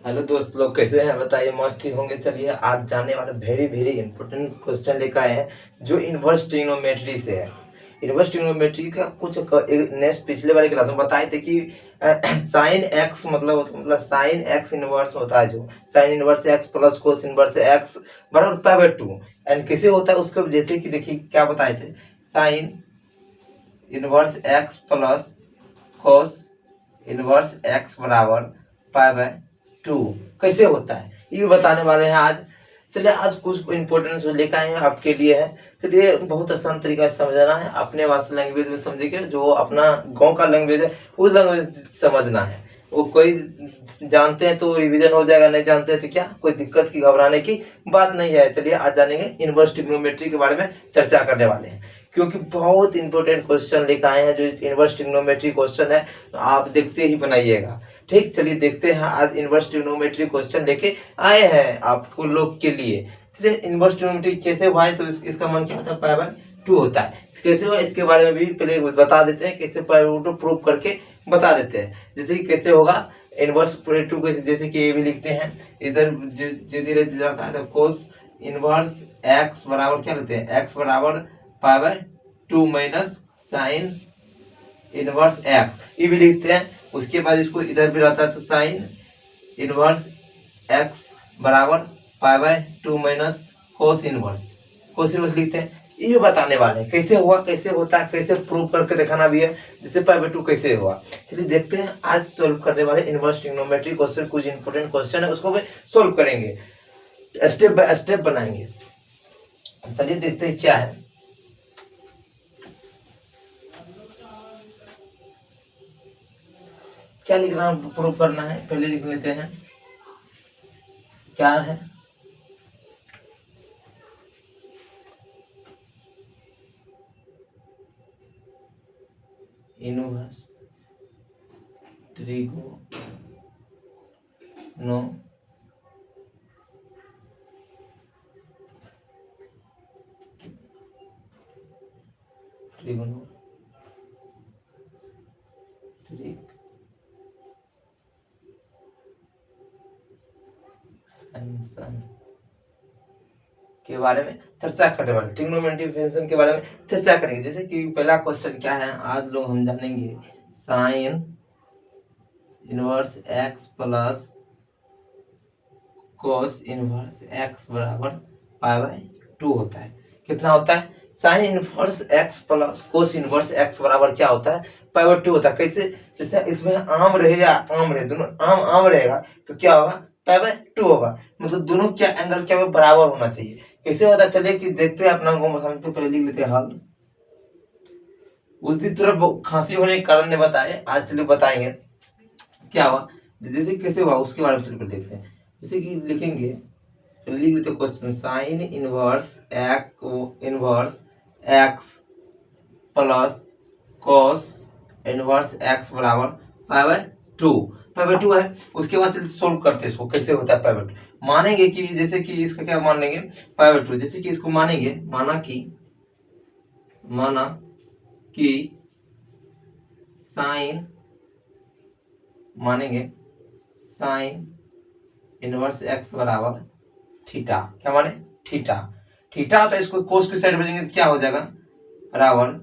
Hello दोस्त लोग, कैसे हैं बताइए। मस्त ही होंगे। चलिए आज जानने वाले वेरी वेरी इंपॉर्टेंट क्वेश्चन लेकर आए हैं जो इनवर्स ट्रिग्नोमेट्री से है। इनवर्स ट्रिग्नोमेट्री का कुछ नेक्स्ट पिछले वाले क्लास में बताए थे कि साइन एक्स मतलब साइन एक्स इनवर्स होता है, जो sine inverse x plus cos inverse x बराबर पाई बाय 2। एंड कैसे होता है उसको जैसे कि देखिए क्या बताए थे, sine inverse x plus cos inverse x बराबर पाई बाय 2 कैसे होता है ये भी बताने वाले हैं आज। चलिए आज कुछ इंपॉर्टेंट जो लेकर आए हैं आपके लिए है। चलिए बहुत आसान तरीका से समझना है, अपने भाषा लैंग्वेज में समझिए, जो अपना गांव का लैंग्वेज है उस लैंग्वेज समझना है। वो कोई जानते हैं तो रिवीजन हो जाएगा, नहीं जानते हैं तो क्या, कोई दिक्कत की घबराने की बात नहीं है। चलिए आज जानेंगे इनवर्स ट्रिग्नोमेट्री के बारे में चर्चा करने वाले हैं, क्योंकि बहुत इंपॉर्टेंट क्वेश्चन लेकर आए हैं जो इनवर्स ट्रिग्नोमेट्री क्वेश्चन है, तो आप देखते ही बनाइएगा। ठीक, चलिए देखते हैं आज इनवर्स ट्रिग्नोमेट्री क्वेश्चन लेके आए हैं आपको लोग के लिए। चलिए इनवर्स ट्रिग्नोमेट्री कैसे हुआ है, तो इसका मान क्या होता है, पाई बाय 2 होता है। कैसे हुआ इसके बारे में भी पहले बता देते हैं, कैसे पाई बाय 2 प्रूव करके बता देते हैं। जैसे कि कैसे होगा इनवर्स 2 को, जैसे कि ये भी लिखते हैं इधर जो धीरे जाता है तो कोस इनवर्स एक्स बराबर क्या लेते हैं, एक्स बराबर pi by 2 minus sine inverse x ये भी लिखते हैं। उसके बाद इसको इधर भी रहता है तो साइन इनवर्स एक्स बराबर pi by 2 minus cos inverse लिखते हैं। ये भी बताने वाले हैं कैसे हुआ, कैसे होता है, कैसे प्रूव करके दिखाना भी है, जैसे पाई बाय 2 कैसे हुआ। चलिए देखते हैं आज सोल्व करने वाले इनवर्स ट्रिग्नोमेट्री क्वेश्चन। कुछ इंपोर्टेंट क्वेश्चन है उसको भी सोल्व करेंगे, स्टेप बाय स्टेप बनाएंगे। चलिए देखते हैं क्या है। क्या लिखना प्रूव करना है, पहले लिख लेते हैं क्या है। इनवर्स ट्रिग्नोमेट्री फंक्शन के बारे में चर्चा करने वाले, ट्रिग्नोमेट्री फंक्शन के बारे में चर्चा करेंगे। जैसे कि पहला क्वेश्चन क्या है आज लोग हम जानेंगे, sine inverse x plus cos inverse x बराबर पाई बाय 2 होता है। कितना होता है, sine inverse x plus cos inverse x बराबर क्या होता है, पाई बाय 2 होता है। कैसे, जैसे इसमें आम रहेगा, आम रहे दोनों, आम रहेगा तो क्या होगा, पाई बाय 2 होगा। मतलब दोनों क्या एंगल क्या बराबर होना चाहिए। कैसे होता है चलिए कि देखते हैं, अपना को समझते पहले लिख लेते हैं हल। उस दिन तरफ खांसी होने के कारण ने बताए, आज चलिए बताएंगे क्या हुआ, जैसे कैसे हुआ उसके बारे में चलकर देखते हैं। जैसे कि लिखेंगे, लिख लेते question, sine inverse x plus cos inverse x बराबर पाई बाय 2। पाई बाय 2 है। उसके बाद चलिए सोल्व करते हैं इसको, कैसे होता है पाई बाय 2। मानेंगे कि जैसे कि इसका क्या मान लेंगे, पाई बाय 2, जैसे कि इसको मानेंगे, माना कि साइन मानेंगे साइन इनवर्स एक्स बराबर थीटा, क्या माने थीटा। थीटा तो इसको कोस की साइड भेजेंगे तो क्या हो जाएगा, बराबर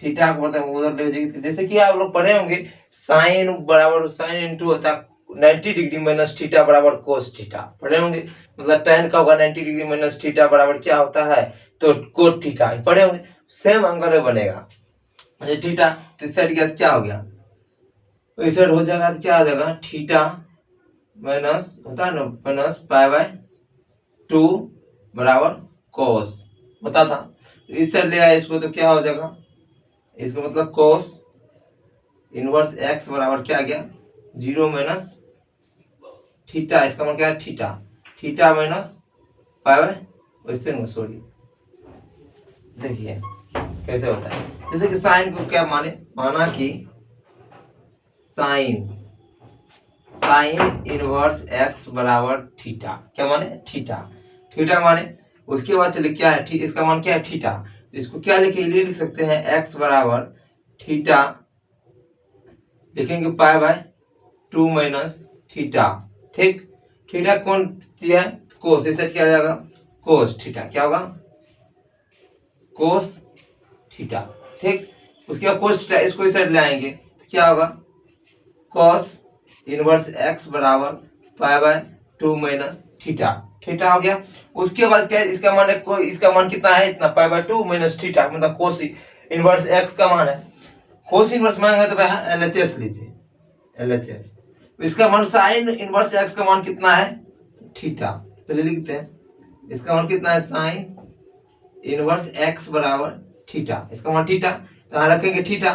थीटा को मतलब उधर ले जाएंगे। जैसे कि आप लोग पढ़े होंगे साइन बराबर साइन इंटू होता है 90 डिग्री माइनस थीटा बराबर कोस थीटा, पढ़े होंगे। मतलब tan का होगा 90 डिग्री माइनस थीटा बराबर क्या होता है, तो कोट थीटा पढ़े होंगे। सेम एंगल में बनेगा थीटा, तो इस साइड गया तो क्या हो गया, इस साइड हो जाएगा तो क्या हो जाएगा, थीटा माइनस होता है ना माइनस पाई बाय 2 बराबर कोस होता था। इस साइड ले आया इसको तो क्या हो जाएगा, इसका मतलब कोस इनवर्स एक्स बराबर क्या आ गया, 0 माइनस थीटा, इसका मतलब क्या है theta, theta minus pi by, वैसे सॉरी देखिए कैसे होता है। जैसे कि साइन को क्या माने, माना कि साइन इनवर्स एक्स बराबर थीटा, क्या माने थीटा, थीटा माने। उसके बाद चलिए क्या है, इसका मान क्या है थीटा, इसको क्या लिख सकते हैं, एक्स बराबर थीटा लिखेंगे पाई बाय 2 माइनस थीटा, ठीक। थीटा कौन दिया है, कोस, इसे क्या जाएगा कोस थीटा, क्या होगा कोस थीटा, ठीक। उसके बाद कोस थीटा इसको इस साइड ले आएंगे तो क्या होगा कॉस इनवर्स एक्स बराबर pi by 2 minus theta, theta हो गया। उसके बाद क्या इसका मान है, इसका मान कितना है इतना पाई बाय 2 माइनस थीटा, मतलब कोस इनवर्स एक्स का मान है। कोस इनवर्स मांगा तो भाई एलएचएस लीजिए, एलएचएस। इसका मान साइन इनवर्स एक्स का मान कितना है थीटा, पहले लिखते हैं इसका मान कितना है साइन इनवर्स एक्स बराबर थीटा, इसका मान थीटा, तो यहाँ रखेंगे थीटा,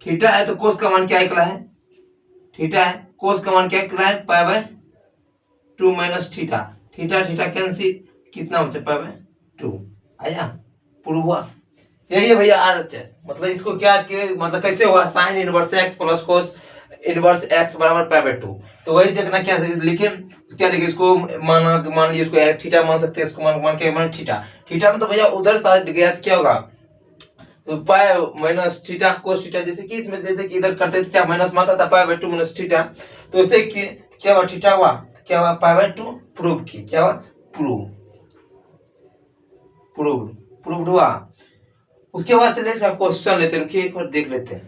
थीटा है तो कोस का मान क्या निकला है थीटा है, कोस का मान क्या निकला है pi by 2 minus theta, theta theta cancel, कितना बचा पाई बाय 2, आया प्रूव हुआ। यही है भैया आरएचएस, मतलब इसको क्या मतलब कैसे हुआ sine inverse x plus cos inverse x बराबर पाई बाय 2, तो वही देखना क्या लिखे, क्या लिखे इसको मान लीजिए इसको थीटा मान सकते हैं, इसको मान के मान थीटा, थीटा में तो भैया उधर साइड गया तो क्या होगा तो pi minus theta cos theta, जैसे कि इसमें जैसे कि इधर करते थे क्या माइनस में आता था पाई बाय 2 माइनस थीटा, तो इसे क्या हुआ थीटा हुआ, क्या हुआ पाई बाय 2 प्रूव की, क्या हुआ प्रूव प्रूव प्रूव हुआ। उसके बाद चलिए इसका क्वेश्चन लेते हैं, रुकिए एक बार देख लेते हैं।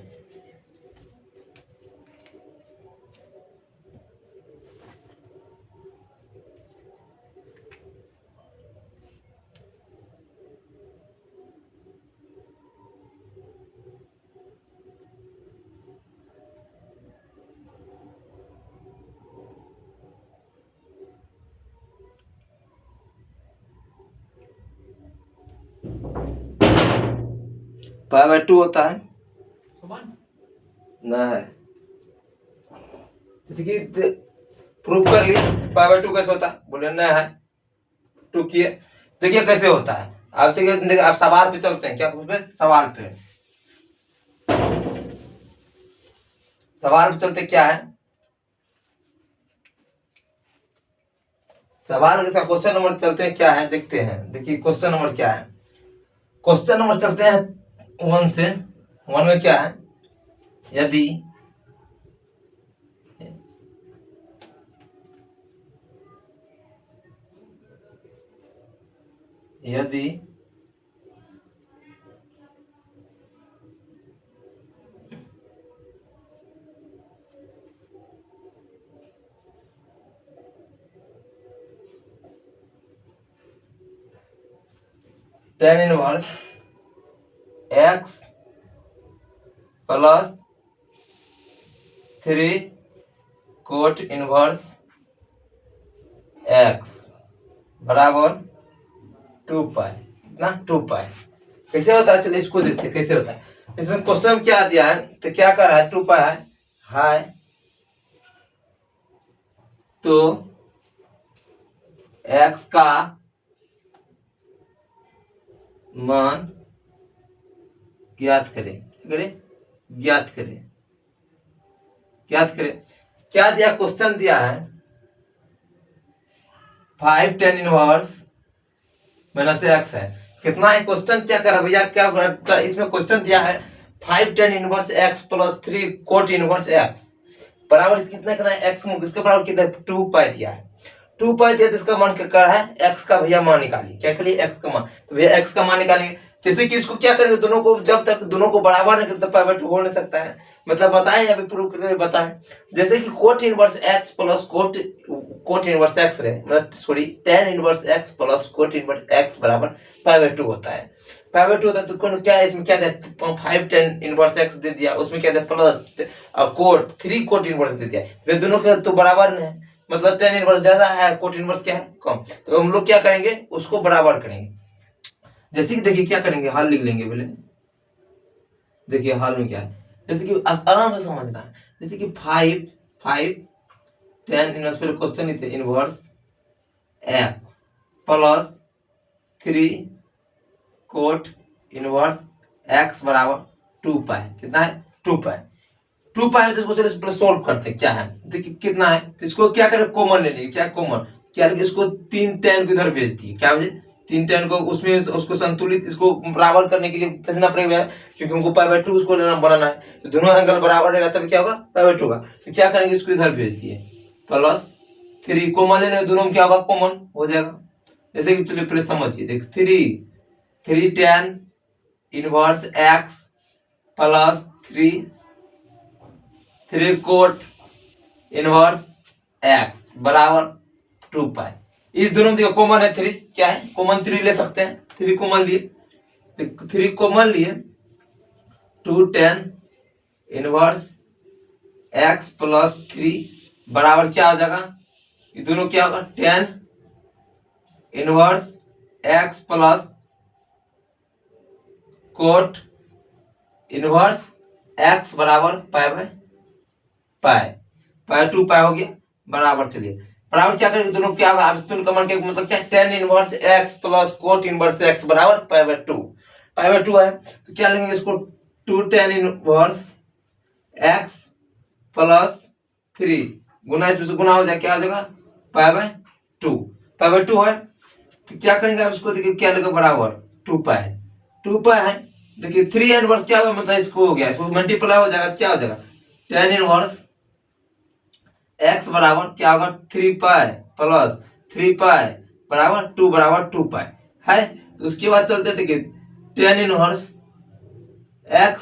पाई बाय 2 होता है ना है, जैसे कि प्रूव कर लिए पाई बाय 2 कैसे होता है, बोले ना है 2 किए, देखिए कैसे होता है। आप देखिए आप सवाल पे चलते हैं, क्या पूछे सवाल पे, सवाल पे चलते क्या है, सवाल के साथ क्वेश्चन नंबर चलते हैं क्या है देखते हैं। देखिए क्वेश्चन नंबर क्या है, क्वेश्चन नंबर चलते हैं 1 से, 1 में क्या है यदि यदि tan inverse x plus 3 cot inverse x बराबर 2 पाई, कितना 2 पाई, कैसे होता है चलिए इसको देखते हैं कैसे होता है। इसमें क्वेश्चन क्या दिया है तो क्या कर रहा है 2 पाई है तो x का मान ज्ञात करें, ज्ञात करें, ज्ञात करें। क्या दिया क्वेश्चन दिया है 5 tan इनवर्स माइनस एक्स है, कितना है क्वेश्चन क्या कर रहा भैया, क्या इसमें क्वेश्चन दिया है 5 tan inverse x plus 3 cot inverse x बराबर कितना करना है एक्स में, इसके बराबर कितना 2 पाई दिया है, 2 पाई दिया तो इसका मान क्या कर रहा है एक्स का भैया मान निकालिए, क्या करिए एक्स का मान, तो भैया एक्स का मान निकालिए, जैसे कि इसको क्या करेंगे दोनों को जब तक दोनों को बराबर नहीं करते पाई बाय 2 हो नहीं सकता है, मतलब बताएं अभी प्रूव करके बताएं। जैसे कि cot inverse x plus cot inverse x रहे, मतलब sorry tan inverse x plus cot inverse x बराबर पाई बाय 2 होता है, पाई बाय 2 होता है तो कौन क्या है इसमें क्या है 5 tan इनवर्स एक्स दे दिया, उसमें क्या है प्लस कोट 3 कोट इनवर्स दे दिया, वे दोनों के तो बराबर नहीं है, मतलब tan इनवर्स ज्यादा है कोट इनवर्स क्या है कम, तो हम लोग क्या करेंगे उसको बराबर करेंगे। जैसे कि देखिए क्या करेंगे हल लिख लेंगे पहले, देखिए हल में क्या है, जैसे कि आराम से समझना है, जैसे कि 5 tan इनवर्स पहले क्वेश्चन ही थे inverse x plus 3 cot inverse x बराबर 2 पाई, कितना है 2 पाई, 2 पाई है तो इसको चलिए सॉल्व करते हैं क्या है, देखिए कितना है तो इसको क्या करें कॉमन ले लेंगे, क्या कॉमन क्या लेंगे इसको 3 tan को इधर भेज दिए, क्या भेजे 3 tan को उसमें उसको संतुलित इसको बराबर करने के लिए भेजना पड़ेगा, क्योंकि हमको पाई बाय 2 उसको लेना बनाना है, तो दोनों एंगल बराबर रहेगा तब क्या होगा पाई बाय 2 होगा, तो क्या करेंगे इसको इधर भेज दिए प्लस 3 कॉमन ले लेंगे, दोनों में क्या होगा कॉमन हो जाएगा। जैसे कि चलिए पहले समझिए, देख 3 tan inverse x plus 3 cot inverse x बराबर 2 पाई। इस दोनों में कॉमन है 3, क्या है कॉमन 3 ले सकते हैं, 3 कॉमन लिए, 3 कॉमन लिए 2 tan इनवर्स x प्लस 3 बराबर क्या हो जाएगा, ये दोनों क्या होगा tan inverse x plus cot inverse x बराबर पाई बाय पाई 2 पाई हो गया बराबर। चलिए बराबर क्या करेंगे, दोनों क्या होगा, आप दोनों कॉमन के मतलब क्या tan inverse x plus cot inverse x बराबर पाई बाय 2 है, तो क्या लेंगे इसको 2 tan इनवर्स x प्लस 3 गुना, इसमें से गुना हो जाए क्या हो जाएगा पाई बाय 2 है, तो क्या करेंगे आप इसको, देखिए क्या लगेगा बराबर 2 पाई है, देखिए 3 इनवर्स क्या होगा, मतलब इसको हो गया, इसको मल्टीप्लाई हो जाएगा, क्या हो जाएगा tan इनवर्स x बराबर क्या होगा 3 पाई प्लस 3 पाई बराबर 2 पाई है। तो उसके बाद चलते देखिए tan इनवर्स x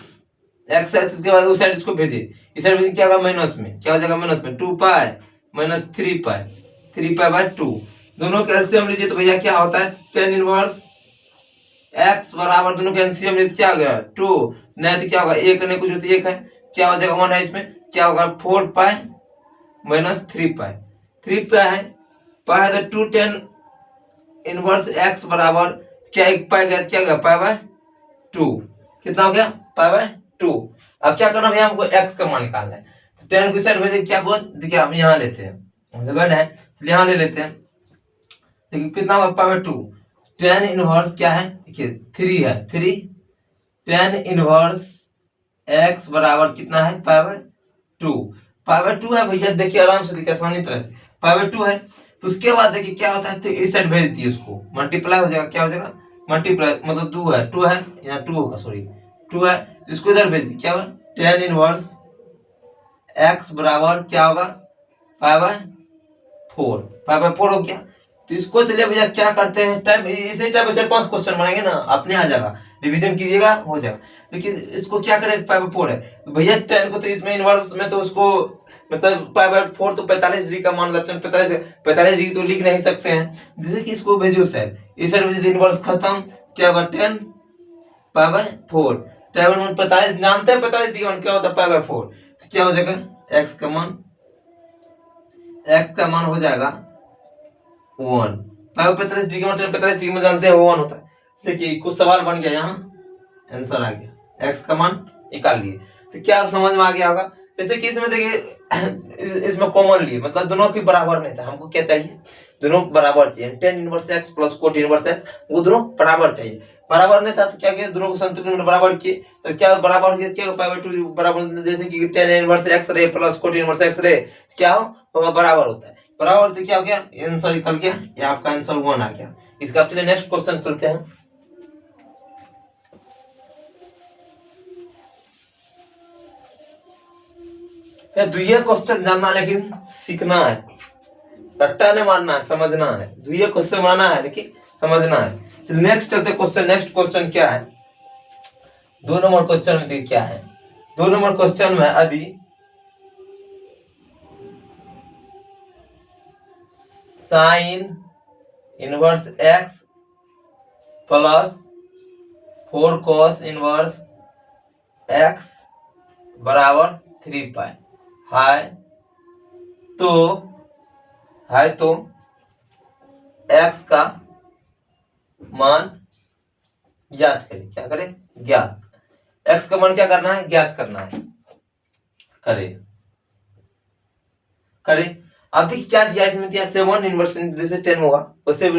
है, तो उसके बाद उस साइड इसको भेजिए, इस साइड भेजिए क्या होगा माइनस में, क्या हो जाएगा माइनस में 2 पाई माइनस 3 पाई बाय 2, दोनों का एलसीएम लीजिए तो भैया क्या होता है tan इनवर्स x बराबर दोनों का एलसीएम लीजिए क्या हो गया 2, नहीं तो क्या होगा एक नहीं कुछ होती एक है, क्या हो जाएगा 1 है, इसमें क्या होगा 4 पाई माइनस 3 पाई है तो 2 tan इनवर्स x बराबर क्या एक पाई गया, क्या गया पाई बाय 2, कितना हो गया पाई बाय 2। अब क्या करना भैया, हमको x का मान निकालना है, तो tan की साइड में क्या हुआ, देखिए हम यहाँ लेते हैं जगह है, चलिए यहाँ ले लेते हैं, देखिए कितना होगा पाई बाय 2, tan इनवर्स क्या है देखिए 3 है, 3 tan इनवर्स x बराबर कितना है पाई बाय 2 है भैया, देखिए आराम से देखिए आसानी तरह से पाई बाय 2 है, तो उसके बाद देखिए क्या होता है, तो इस साइड भेज दिए उसको मल्टीप्लाई हो जाएगा, क्या हो जाएगा मल्टीप्लाई मतलब 2 है यहाँ 2 होगा सॉरी 2 है, तो इसको इधर भेज दिए क्या होगा tan इनवर्स x बराबर क्या होगा पाई बाय 4 हो गया। तो इसको चलिए भैया क्या करते हैं, टाइम इसी टाइप 4-5 क्वेश्चन बनाएंगे ना, अपने आ जाएगा, रिवीजन कीजिएगा हो जाएगा। देखिए इसको क्या करें पाई बाय 4 है, तो भैया tan को तो इसमें इनवर्स में तो उसको मतलब पाई बाय 4 तो 45 डिग्री का मान लेते हैं, 45 डिग्री तो लिख नहीं सकते हैं, जैसे कि इसको भेजियो सर, इस साइड भेज इनवर्स खत्म, क्या होगा 10 पाई बाय 4, टेबल में 45 जानते हैं 45 डिग्री क्या होता है पाई बाय 4, तो क्या हो जाएगा x का मान हो जाएगा 1 पाई 45 डिग्री मतलब 45 डिग्री में जानते हैं 1 होता है। देखिए कुछ सवाल बन गया, यहाँ आंसर आ गया, x का मान निकाल लिए, तो क्या समझ में आ गया होगा। जैसे कि इसमें देखिए इसमें कॉमन लिए मतलब दोनों की बराबर नहीं था, हमको क्या चाहिए दोनों बराबर चाहिए, tan inverse x plus cot inverse x वो दोनों बराबर चाहिए, बराबर नहीं था तो क्या किया दोनों को संतुलन में बराबर किए, तो क्या बराबर हो गया क्या पाई बाय 2 बराबर, जैसे कि tan इनवर्स x रे प्लस कोट इनवर्स x रे क्या होगा बराबर होता है, बराबर तो क्या हो गया आंसर निकल गया, ये आपका आंसर 1 आ गया। इसका चलिए नेक्स्ट क्वेश्चन चलते हैं। दुइया क्वेश्चन जानना लेकिन सीखना है, रट्टा नहीं मारना है, समझना है, दुइया क्वेश्चन मारना है लेकिन समझना है। नेक्स्ट चलते क्वेश्चन, नेक्स्ट क्वेश्चन क्या है 2 नंबर क्वेश्चन में देखिए क्या है, 2 नंबर क्वेश्चन में यदि sine inverse x plus 4 cos inverse x बराबर 3 पाई है तो x का मान ज्ञात करें, क्या करें ज्ञात, x का मान क्या करना है ज्ञात करना है, करें। अब देखिए क्या दिया इसमें, दिया 7 इनवर्स जैसे 10 होगा वैसे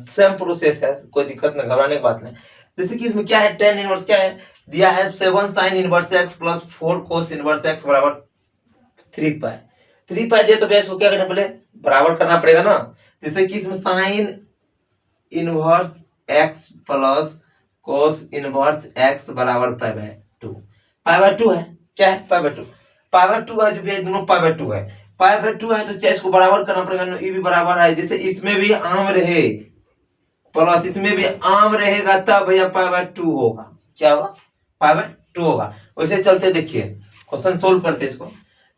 सेम प्रोसेस है, कोई दिक्कत नहीं घबराने की बात नहीं। जैसे कि इसमें क्या है tan इनवर्स क्या है दिया है 7 sin inverse x plus 4 cos inverse x बराबर 3 पाई दिया, तो बेस को क्या करना पहले बराबर करना पड़ेगा ना। जैसे कि इसमें sin inverse x plus cos inverse x बराबर पाई बाय 2 है, क्या है पाई बाय 2 है, जो भी है दोनों पाई बाय 2 है, पाई/2 है तो इसको बराबर करना पड़ेगा, ये भी बराबर है, जैसे इसमें भी आम रहे प्लस इसमें भी आम रहेगा तब भैया पाई/2 होगा। क्या होगा? पाई/2 होगा। वैसे चलते देखिए क्वेश्चन सोल्व करते इसको।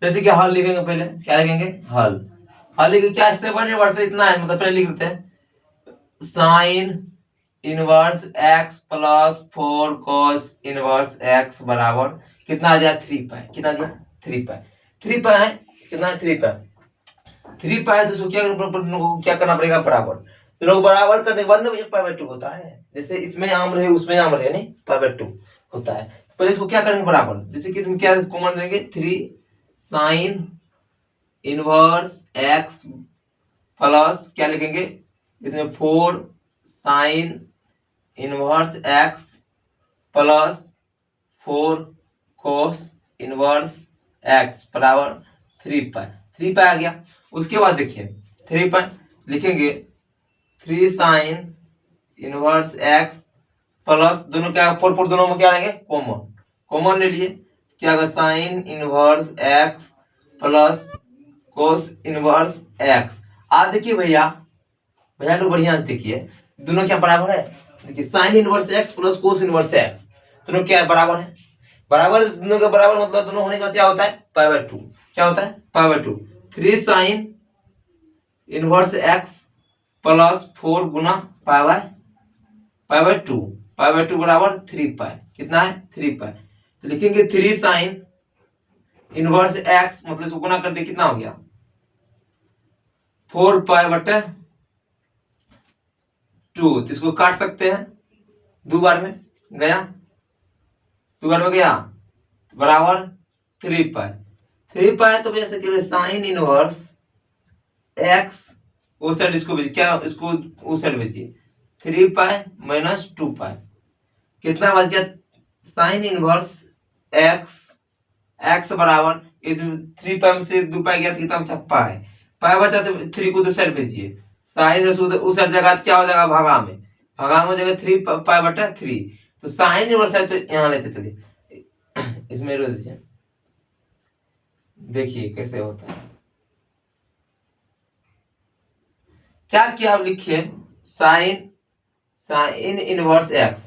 जैसे कि हल लिखेंगे, पहले क्या लिखेंगे? हल लिखे क्या इससे बने वर्ष इतना है, मतलब पहले लिख देते हैं sine inverse x plus 4 cos inverse x बराबर कितना आ गया? 3 पाई। कितना दिया? 3 पाई। 3 पाई है कितना? 3 पाई। 3 पाई तो इसको क्या करना पड़ेगा? बराबर। तो लोग बराबर करने के बाद ना पाई/2 होता है, जैसे इसमें आम रहे उसमें आम रहे, नहीं पाई/2 होता है। पहले इसको क्या करेंगे? बराबर। जैसे कि इसमें क्या कॉमन लेंगे? 3 साइन इनवर्स x प्लस क्या लिखेंगे इसमें? 4 sine inverse x plus 4 cos inverse x बराबर 3 पाई। 3 पाई आ गया। उसके बाद देखिए 3 पाई लिखेंगे 3 साइन इनवर्स x प्लस दोनों क्या 4 दोनों में क्या लेंगे? कॉमन ले लिए। क्या होगा? Sine inverse x plus cos inverse x। आप देखिए भैया लोग बढ़िया से देखिए, दोनों क्या बराबर है? देखिए sine inverse x plus cos inverse x दोनों क्या बराबर है? बराबर, दोनों का बराबर मतलब दोनों होने का क्या होता है? पाई/2। क्या होता है? पाई/2। 3 साइन इनवर्स x प्लस 4 गुना पाई/2। पाई/2 बराबर 3 पाई। कितना है? 3 पाई। तो लिखेंगे 3 साइन इनवर्स x मतलब इसको गुना कर दे, कितना हो गया? 4 पाई/2। तो इसको काट सकते हैं, 2 बार में गया, 2 बार में गया बराबर 3 पाई। 3 पाई तो जैसे कि साइन इनवर्स x उस साइड इसको भेजिए, क्या इसको उस साइड भेजिए, 3 पाई माइनस 2 पाई। कितना बच गया? साइन इनवर्स x बराबर इसमें 3 पाई में से 2 पाई गया तो कितना बचा? पाई। पाई बचा तो 3 को उधर साइड भेजिए, साइन उस साइड जगह क्या हो जाएगा? भागा में हो जाएगा 3 पाई/3। तो साइन इनवर्स है तो यहाँ लेते चलिए, इसमें रोक दीजिए, देखिए कैसे होता है। क्या किया? आप लिखिए साइन इनवर्स x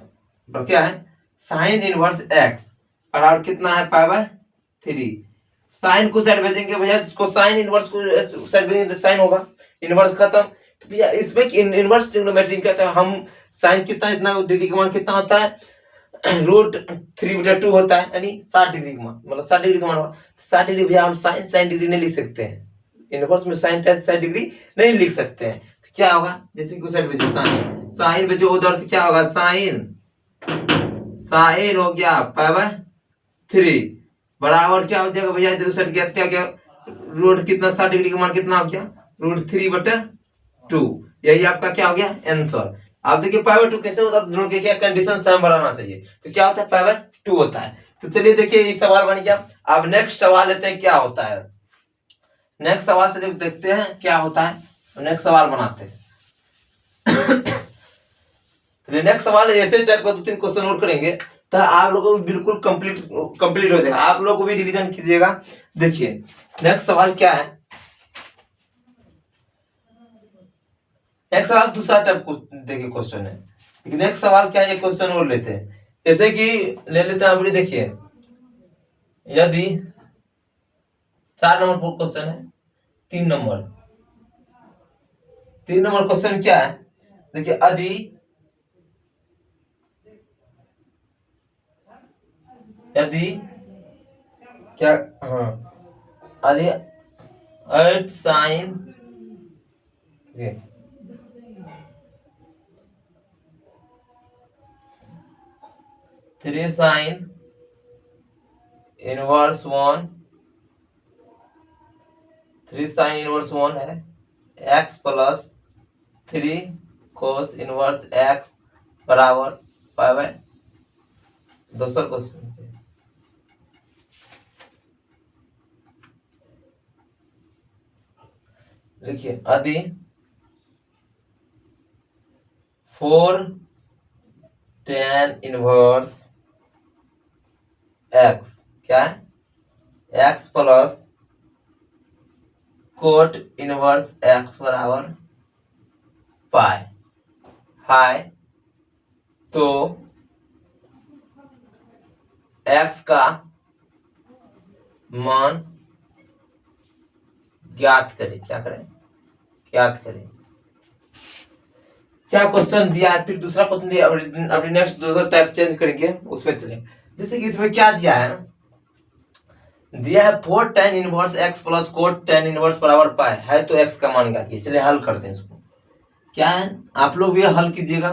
और क्या है? साइन इनवर्स x बराबर कितना है? पाई/3। साइन को साइड भेजेंगे भैया, इसको साइन इनवर्स को साइड भेजेंगे तो साइन होगा, इनवर्स खत्म। तो भैया इसमें इनवर्स ट्रिग्नोमेट्री में क्या होता है? हम साइन कितना इतना डिग्री का मान कितना होता है? √3/2 होता है, यानी 60 डिग्री का मान, मतलब 60 डिग्री का मान हुआ। 60 डिग्री भैया हम साइन डिग्री नहीं लिख सकते हैं, इनवर्स में साइन 60 डिग्री नहीं लिख सकते हैं। तो क्या होगा? जैसे कि उस साइड भेजो साइन भेजो उधर से, क्या होगा? साइन हो गया पाई/3 बराबर क्या हो जाएगा भैया? इधर साइड क्या क्या रूट कितना? 60 डिग्री का मान कितना हो गया? √3/2। यही आपका क्या हो गया? आंसर। आप देखिए पाई/2 कैसे होता है? दोनों के क्या कंडीशन सेम बनाना चाहिए, तो क्या होता है? पाई/2 होता है। तो चलिए देखिए ये सवाल बन गया। अब नेक्स्ट सवाल लेते हैं, क्या होता है नेक्स्ट सवाल से देखते हैं क्या होता है। नेक्स्ट सवाल बनाते हैं। तो नेक्स्ट सवाल ऐसे टाइप का 2-3 क्वेश्चन और करेंगे तो आप लोगों को बिल्कुल कंप्लीट हो जाएगा। आप लोग को भी रिवीजन कीजिएगा। देखिए नेक्स्ट सवाल क्या है? नेक्स्ट सवाल दूसरा टाइप को देखिए क्वेश्चन है। नेक्स्ट सवाल क्या है? एक क्वेश्चन और लेते हैं, जैसे कि ले लेते हैं अभी। देखिए यदि 4 नंबर क्वेश्चन है, 3 नंबर क्वेश्चन क्या है? देखिए यदि क्या, हाँ, यदि 8 sine 3 sine inverse 1 3 sine inverse 1 है x plus 3 cos inverse x बराबर पाई/। दूसरा क्वेश्चन लिखिए यदि 4 tan इनवर्स x क्या है? x plus cot inverse x बराबर पाई है तो एक्स का मान ज्ञात करें। क्या करें? ज्ञात करें। क्या क्वेश्चन दिया है? फिर दूसरा क्वेश्चन दिया। अभी नेक्स्ट दूसरा टाइप चेंज करेंगे, उसमें चलेंगे। जैसे कि इसमें क्या दिया है, दिया है 4 tan inverse x plus coat tan inverse बराबर पाई है तो x का मान ज्ञात कीजिए। चलिए हल करते हैं इसको। क्या है, आप लोग भी हल कीजिएगा।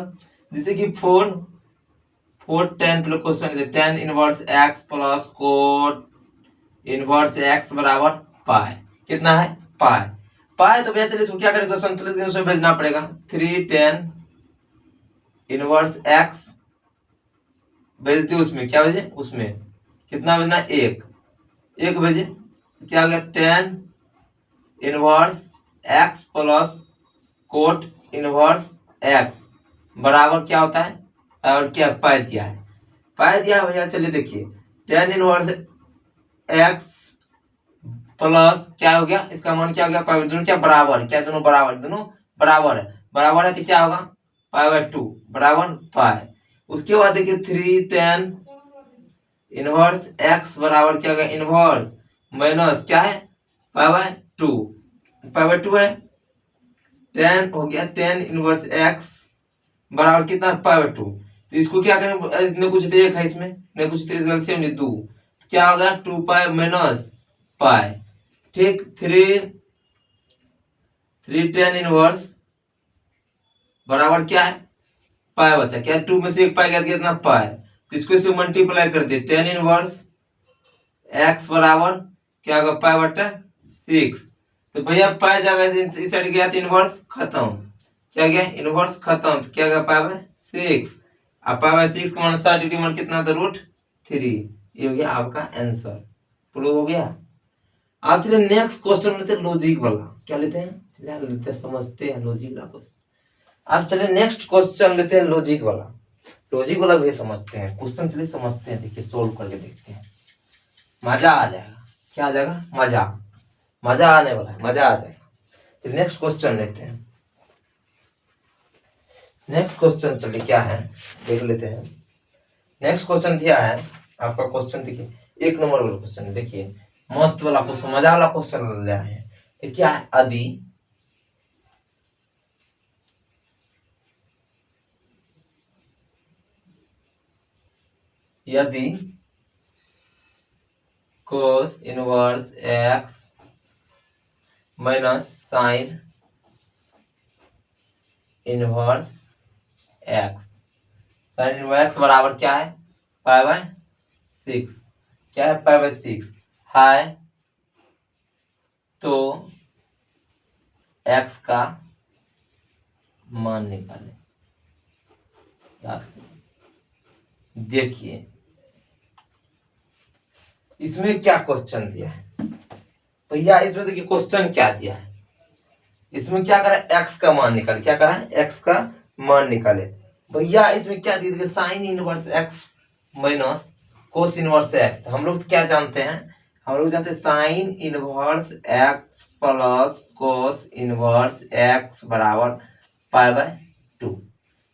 जैसे कि 4 tan plus question tan inverse x plus cot inverse x बराबर पाई, कितना है? पाई। पाई तो भैया चलिए इसको क्या करें, तो संतुलित उसमें भेजना पड़ेगा। 3 tan इनवर्स x भेज दिए उसमें, क्या भेजे उसमें, कितना भेजना? एक भेजे। क्या हो गया? tan inverse x plus cot inverse x बराबर क्या होता है, और क्या पाई दिया है, पाई दिया है भैया। चलिए देखिए tan इनवर्स x प्लस क्या हो गया, इसका मान क्या हो गया? पाई। दोनों क्या बराबर, क्या दोनों बराबर, दोनों बराबर है। बराबर है तो क्या होगा? पाई बाय 2 बराबर पाई। उसके बाद देखिए 3 tan इनवर्स x बराबर क्या होगा? इनवर्स माइनस क्या है? पाई बाय 2, पाई बाय 2 है। tan हो गया tan इनवर्स x बराबर कितना? Pi by 2। तो इसको क्या करें, इतने कुछ तो एक है इसमें, नहीं कुछ तो इस गलती से दो, तो क्या होगा? 2 पाई माइनस पाई। ठीक, 3 tan इनवर्स बराबर क्या है? पाई बचा। क्या 2 में से एक पाई गया कितना? पाई। तो इसको इससे मल्टीप्लाई कर दिए, tan इनवर्स x बराबर क्या होगा? पाई बटा 6। तो भैया पाई जगह इस साइड गया तो इनवर्स खत्म, क्या गया? इनवर्स खत्म। तो क्या गया? Pi by 6। अब पाई बाय 6 का मान 60 मान कितना था? √3। ये हो गया आपका आंसर। प्रूव हो गया। आप चलिए नेक्स्ट क्वेश्चन लेते हैं, लॉजिक वाला। क्या लेते हैं? लेते हैं, समझते हैं लॉजिक वाला क्वेश्चन। आप चलिए नेक्स्ट क्वेश्चन लेते हैं लॉजिक वाला। लॉजिक वाला भी समझते हैं क्वेश्चन, चलिए समझते हैं, देखिए सोल्व करके देखते हैं, मजा आ जाएगा। क्या आ जाएगा? मजा, मजा आने वाला है, मजा आ जाएगा। चलिए नेक्स्ट क्वेश्चन लेते हैं। नेक्स्ट क्वेश्चन चलिए क्या है देख लेते हैं। नेक्स्ट क्वेश्चन दिया है आपका, क्वेश्चन देखिए 1 नंबर वाला क्वेश्चन, देखिए मस्त वाला क्वेश्चन, मजा वाला क्वेश्चन लिया है। ये क्या है? यदि cos inverse x minus sine inverse x, sine inverse x बराबर क्या है? Pi by 6। क्या है? पाई बाय 6 है तो x का मान निकालें। देखिए इसमें क्या क्वेश्चन दिया है भैया, इसमें देखिए क्वेश्चन क्या दिया है। इसमें क्या करा? x का मान निकाले। क्या करा? x का मान निकाले। भैया इसमें क्या दिया? देखिए sine inverse x minus cos inverse x। हम लोग क्या जानते हैं? हम लोग जानते हैं sine inverse x plus cos inverse x बराबर पाई बाय 2।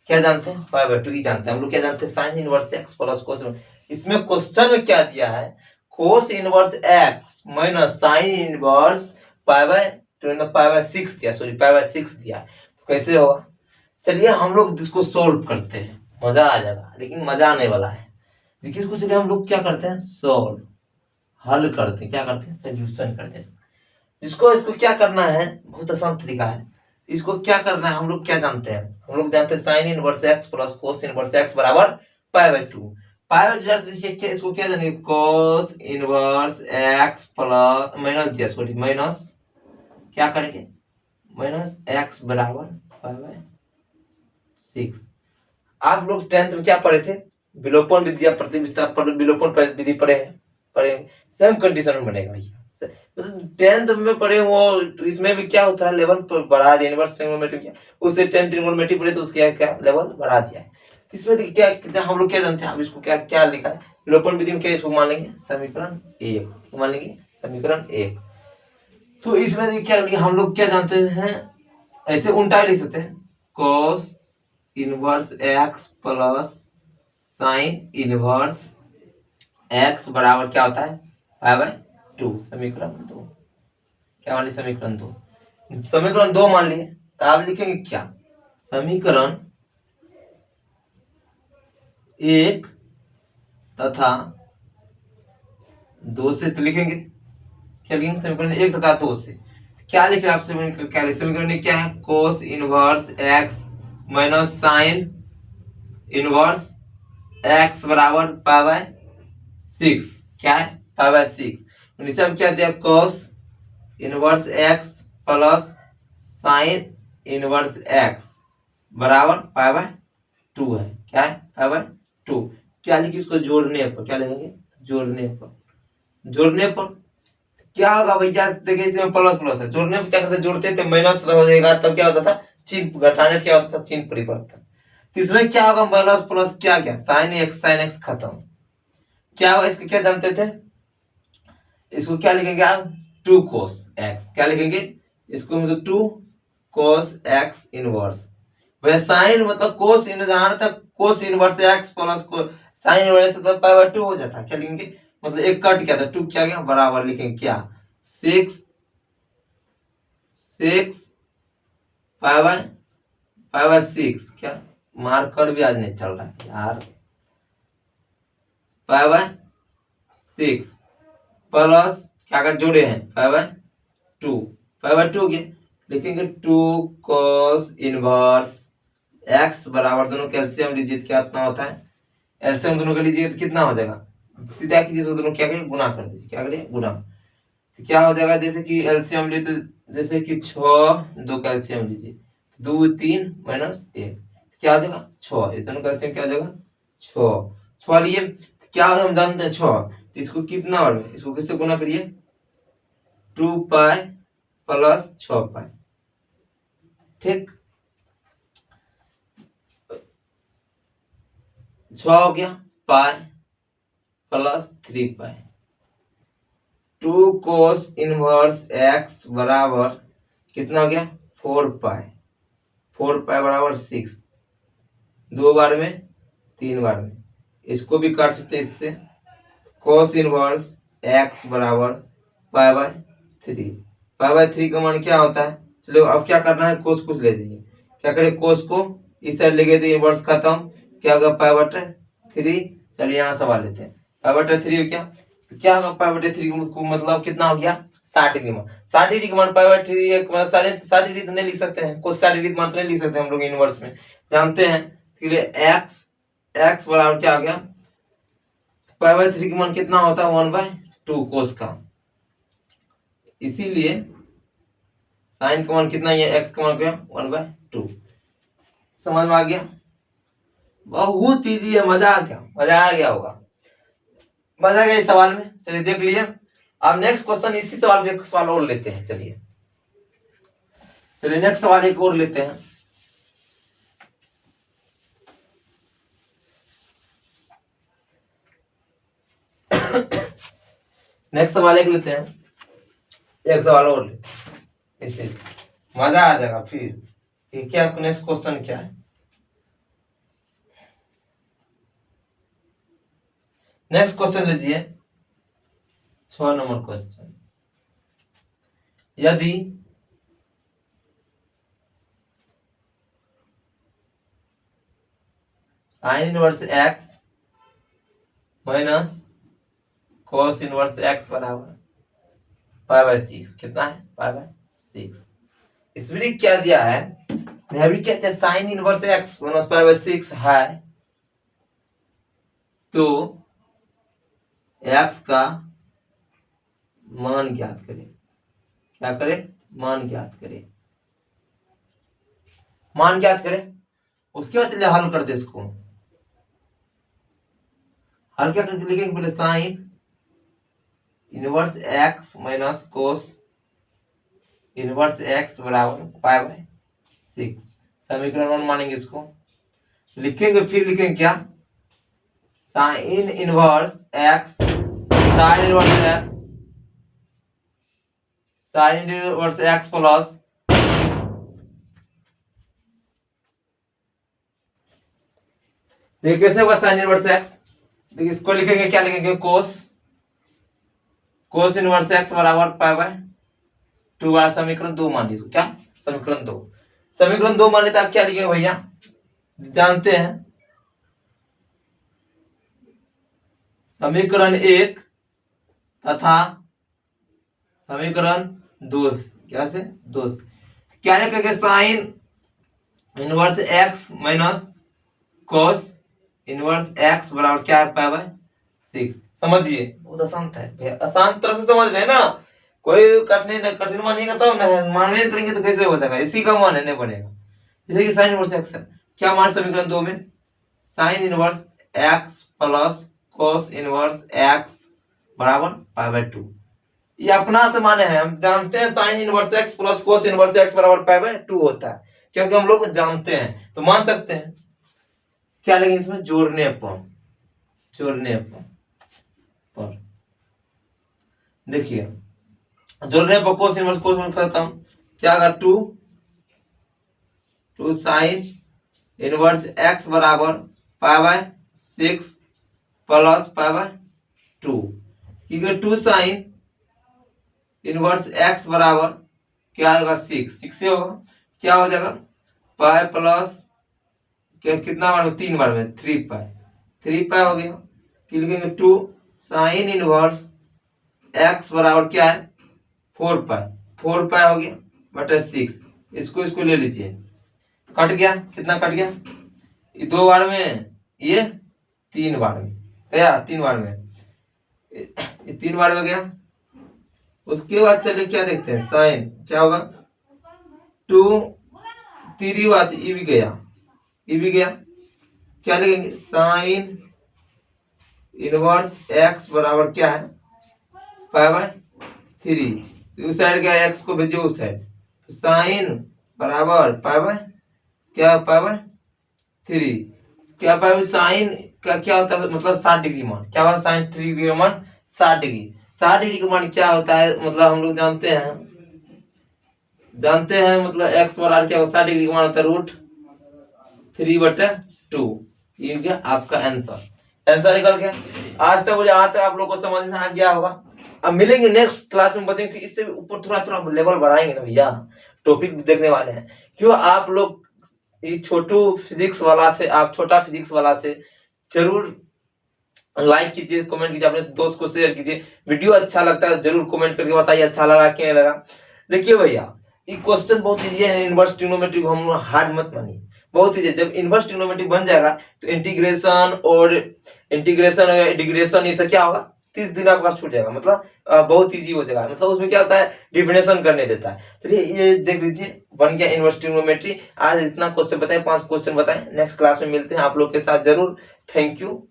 क्या जानते हैं? पाई बाय 2 ही जानते हैं हम लोग। क्या जानते हैं? Sine inverse x plus cos. इसमें क्वेश्चन में क्या दिया है? Cos inverse x minus sine inverse pi by 2 pi by 6 दिया, सॉरी पाई बाय 6 दिया। तो कैसे होगा? चलिए हम लोग इसको सॉल्व करते हैं, मजा आ जाएगा, लेकिन मजा आने वाला है। देखिए इसको चलिए हम लोग क्या करते हैं? सॉल्व, हल करते हैं। क्या करते हैं? सॉल्यूशन करते हैं। इसको क्या करना है? बहुत आसान तरीका है। इसको क्या करना है? हम लोग क्या जानते हैं? हम लोग जानते हैं sine inverse x plus cos inverse x बराबर पाई बाय 2। पाई बाय 2 जानते हैं, इसको क्या जानेंगे? Cos inverse x plus minus दिया, सॉरी माइनस, क्या करेंगे? माइनस x बराबर पाई बाय 6। आप लोग 10th में क्या पढ़े थे? विलोपन विधि, प्रतिविस्तार पर विलोपन विधि पढ़े हैं, पढ़े। सेम कंडीशन में बनेगा भैया। मतलब 10th में पढ़े वो, इसमें भी क्या होता है? लेवल बढ़ा दिया। इनवर्स ट्रिग्नोमेट्री किया, उससे 10 ट्रिग्नोमेट्री पढ़े तो उसके क्या लेवल बढ़ा दिया है। इसमें क्या हम लोग क्या जानते हैं? अब इसको क्या क्या लिखा है? विलोपन विधि में क्या इसको मान लेंगे? समीकरण 1 मान लेंगे, समीकरण 1। तो इसमें क्या हम लोग क्या जानते हैं, ऐसे उल्टा लिख सकते हैं, cos inverse x plus sine inverse x बराबर क्या होता है, पाई बाय 2। समीकरण 2 क्या मान ली, समीकरण 2, समीकरण 2 मान लिए, तो आप लिखेंगे क्या, समीकरण 1 तथा 2 से लिखेंगे, क्या लिखेंगे, समीकरण 1 तथा 2 से क्या लिख रहे हैं आप, समीकरण क्या लिखे, समीकरण क्या है, cos inverse x minus sine inverse x बराबर पाई बाय 6, क्या है, पाई बाय 6। नीचे क्या दिया, cos inverse x plus sine inverse x बराबर पाई बाय 2 है, क्या है, पाई बाय 2। क्या लिखे, इसको जोड़ने पर क्या लिखेंगे, जोड़ने पर क्या होगा भैया, देखिए इसमें प्लस प्लस है, जोड़ने पर क्या करते, जोड़ते थे माइनस हो जाएगा, तब क्या होता था, चिन्ह घटाने पर क्या होता था, चिन्ह परिवर्तन। इसमें क्या होगा, माइनस प्लस क्या क्या, साइन एक्स खत्म, क्या होगा, इसको क्या जानते थे, इसको क्या लिखेंगे आप, 2 cos x, क्या लिखेंगे इसको, मतलब 2 cos x इनवर्स, वह साइन मतलब कोस इन, जहां तक cos inverse x plus sine inverse तो पाई बाय 2 हो जाता, क्या लिखेंगे, मतलब एक कट क्या था, 2 क्या गया, बराबर लिखेंगे क्या, 6 पाई बाय 6, क्या मार्कर भी आज नहीं चल रहा है यार, पाई बाय 6 प्लस क्या कर जोड़े हैं, पाई बाय 2, पाई बाय 2 के लिखेंगे 2 cos इनवर्स x बराबर, दोनों का एलसीएम लीजिए क्या इतना होता है, एलसीएम दोनों का लीजिए तो कितना हो जाएगा, सीधा कीजिए, दोनों क्या करिए, गुना कर दीजिए, क्या करिए, गुना, तो क्या हो जाएगा, जैसे कि एलसीएम लिए तो जैसे कि 6 2 का एलसीएम लीजिए, 2 3 माइनस 1 क्या आ जाएगा, 6, ये दोनों का एलसीएम क्या आ जाएगा, 6 लिए, तो क्या हम जानते हैं 6, तो इसको कितना और में, इसको किससे गुना करिए, 2 पाई प्लस 6 पाई, ठीक, 6 हो गया, पाई प्लस 3 पाई, 2 cos इनवर्स x बराबर कितना हो गया, 4 पाई, 4 पाई बराबर 6, 2 बार में 3 बार में, इसको भी काट सकते इससे, cos इनवर्स x बराबर पाई बाय 3, पाई बाय 3 का मान क्या होता है, चलो अब क्या करना है, कोस कुछ ले जाइए, क्या करें, कोस को इस साइड ले गए तो इनवर्स खत्म, क्या होगा, पाई बटे 3, चलिए यहाँ सवाल लेते हैं, पाई बटे 3 हो क्या, तो क्या होगा, पाई बटे 3 को मतलब कितना हो गया, 60 डिग्री मान, 60 डिग्री का मान पाई बटे 3 एक मतलब 60 डिग्री तो नहीं लिख सकते हैं, कोस 60 डिग्री मान तो नहीं लिख सकते हम लोग इनवर्स में, जानते हैं, इसलिए x बराबर क्या हो गया, पाई बाय 3 का मान कितना होता है, 1/2 कोस का, इसीलिए साइन का मान कितना है, x का मान क्या, 1/2, समझ में आ गया, बहुत इजी है, मजा आ गया होगा, मजा आ गया इस सवाल में, चलिए देख लिए। अब नेक्स्ट क्वेश्चन इसी सवाल में एक सवाल और लेते हैं, चलिए नेक्स्ट सवाल एक और लेते हैं, नेक्स्ट सवाल एक लेते हैं, एक सवाल और लेते हैं, इससे मजा आ जाएगा फिर, क्या नेक्स्ट क्वेश्चन क्या है, नेक्स्ट क्वेश्चन लीजिए 6 नंबर क्वेश्चन, यदि sine inverse x minus cos inverse x बराबर पाई बाय 6, कितना है, पाई बाय 6, इसमें क्या दिया है, मैं भी कहते हैं sine inverse x minus pi by 6 है, तो x का मान ज्ञात करें, क्या करें, मान ज्ञात करें, मान ज्ञात करें, उसके बाद चलिए हल कर दे, इसको हल क्या करके लिखेंगे, पहले sine inverse x minus cos inverse x बराबर पाई बाय 6, समीकरण 1 मानेंगे इसको, लिखेंगे, फिर लिखेंगे क्या, sine inverse x, sine inverse x, sine inverse x plus देखिए कैसे होगा साइन इनवर्स एक्स। देखिए इसको लिखेंगे, क्या लिखेंगे, कोस इनवर्स एक्स बराबर पाई बाय 2 बार समीकरण 2 मान लीजिए। क्या समीकरण 2, समीकरण 2 मान लेते आप क्या लिखेंगे भैया, जानते हैं समीकरण 1 तथा समीकरण 2 क्या से 2 क्या लिखेंगे, sine inverse x minus cos inverse x बराबर क्या है, पाई बाय 6। समझिए बहुत आसान था भैया, आसान तरह से समझ रहे ना, कोई कठिन मानिएगा तब ना, मानने करेंगे तो कैसे हो जाएगा, इसी का मान नहीं बनेगा। जैसे कि साइन इनवर्स एक्स है, क्या मान समीकरण 2 में, sine inverse x plus cos inverse x बराबर पाई बाय 2। ये अपना से माने हैं, हम जानते हैं sine inverse x plus cos inverse x बराबर पाई बाय 2 होता है, क्योंकि हम लोग जानते हैं तो मान सकते हैं। क्या लेंगे इसमें, जोड़ने पर देखिए, जोड़ने पर कोस इनवर्स खत्म, क्या होगा 2 साइन इनवर्स एक्स बराबर pi by 6 plus pi by 2, क्योंकि 2 साइन इनवर्स एक्स बराबर क्या होगा 6 से होगा, क्या हो जाएगा पाई प्लस कितना बार में, 3 बार में 3 पाई हो गया, कि लिखेंगे 2 साइन इनवर्स एक्स बराबर क्या है 4 पाई हो गया बटा 6। इसको ले लीजिए, कट गया, कितना कट गया, ये 2 बार में, ये 3 बार में गया, 3 बार में, ये 3 बार में गया। उसके बाद चलिए क्या देखते हैं, साइन क्या होगा 2 3 बात, ये भी गया, क्या लिखेंगे, साइन इनवर्स एक्स बराबर क्या है पाई बाय 3, उस साइड क्या, एक्स को भेजो उस साइड, तो साइन बराबर पाई बाय क्या, पाई बाय 3, क्या पाई बाय साइन का क्या होता है, मतलब 60 डिग्री मान, क्या होगा साइन 3 डिग्री का मान 60 डिग्री, 60 डिग्री का मान क्या होता है, मतलब हम लोग जानते हैं मतलब एक्स बराबर क्या होगा, 60 डिग्री का मान होता है √3/2। ये क्या आपका आंसर निकल गया। आज तक मुझे यहाँ तक आप लोग को समझ में आ गया होगा। अब मिलेंगे नेक्स्ट क्लास में, बचेंगे इससे ऊपर थोड़ा लेवल बढ़ाएंगे ना भैया, टॉपिक भी देखने वाले हैं। क्यों आप लोग छोटा फिजिक्स वाला से जरूर लाइक कीजिए, कमेंट कीजिए, अपने दोस्त को शेयर कीजिए। वीडियो अच्छा लगता है जरूर कमेंट करके बताइए अच्छा लगा क्या लगा। देखिए भैया ये क्वेश्चन बहुत इजी है, इनवर्स ट्रिग्नोमेट्री को हम हार्ड मत मानिए, बहुत इजी है। जब इनवर्स ट्रिग्नोमेट्री बन जाएगा तो इंटीग्रेशन और डिग्रेशन ये सब क्या होगा 30 दिन आपका छूट जाएगा, मतलब बहुत इजी हो जाएगा। मतलब उसमें क्या होता है, डिफिनेशन करने देता है। चलिए ये देख लीजिए, बन गया इनवर्स ट्रिग्नोमेट्री। आज इतना क्वेश्चन बताए, 5 क्वेश्चन बताए। नेक्स्ट क्लास में मिलते हैं आप लोग के साथ जरूर। Thank you.